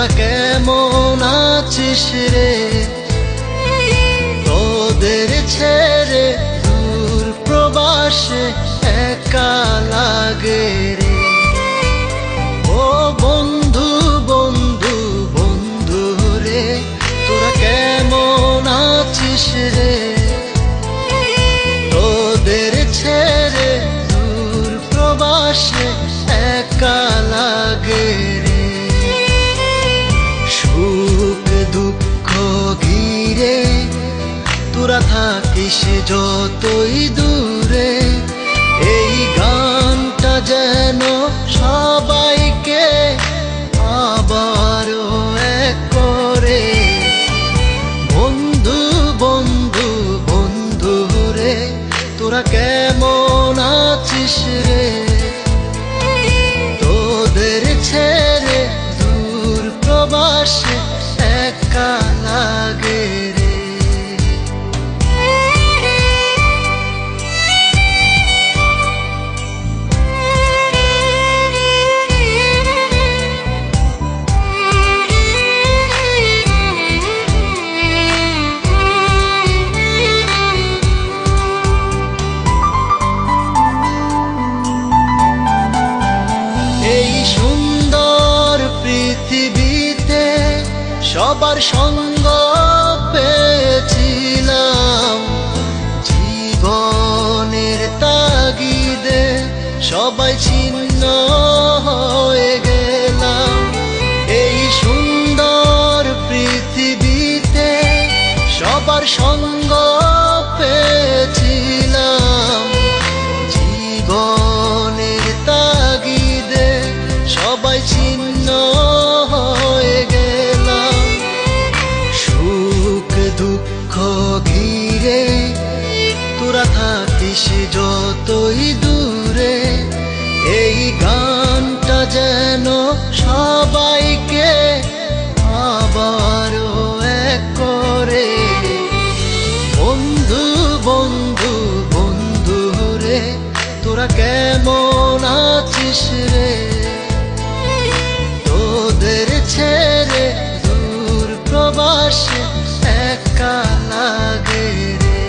তোরা কেমন আছিস রে? তোদের ছেড়ে দূর প্রবাসে একা লাগে রে। ও বন্ধু বন্ধু বন্ধু রে, তোরা কেমন আছিস রে? তোদের ছেড়ে দূর প্রবাসে একা লাগে রে। সুখ দুঃখ ঘিরে তোরা থাকিস যতই দূরে, এই গানটা যেন সবাইকে আবারও এক করে। বন্ধু বন্ধু বন্ধু রে, তোরা কেমন আছিস রে? তোদের ছেড়ে দূর প্রবাসে একা লাগে রে। এই সুন্দর পৃথিবীতে সবার সঙ্গ পেয়েছিলাম, জীবনের তাগিদে সবাই ছিন্ন হয়ে গেলাম। এই সুন্দর পৃথিবীতে সবার সঙ্গ পেয়েছিলাম, জীবনের তাগিদে সবাই ছিন্ন হয়ে গেলাম। সুখ দুঃখ ঘিরে তোরা থাকিস যতই দূরে, এই গানটা যেন সবাইকে আবারও এক করে। বন্ধু বন্ধু বন্ধু রে, তোরা কেমন আছিস রে? তোদের ছেড়ে দূর প্রবাসে একা লাগে রে।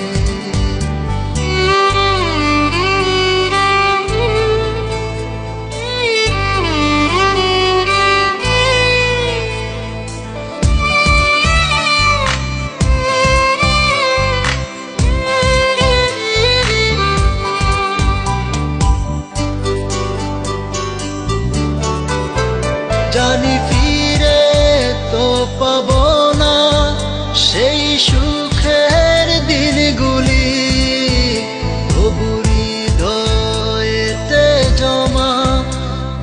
জানি ফিরে তো পাবো না সেই সুখের দিনগুলি, তবু হৃদয়েতে জমা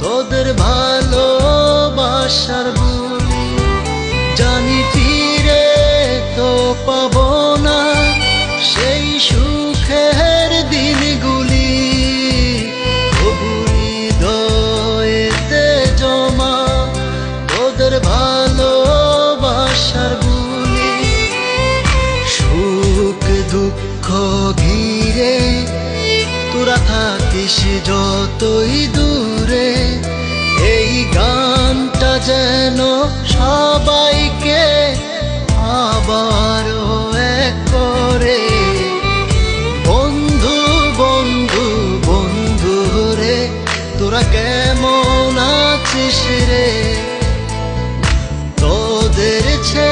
তোদের ভালোবাসার বুলি। জানি ফিরে তো পাবো না সেই সুখের দিনগুলি, তবু হৃদয়েতে জমা তোদের ভালোবাসার বুলি। সুখ দুঃখ ঘিরে তোরা থাকিস যতই দূরে, এই গানটা যেন সবাইকে আবারও এক করে। বন্ধু বন্ধু বন্ধু রে, তোরা কেমন আছিস রে? তোদের ছেড়ে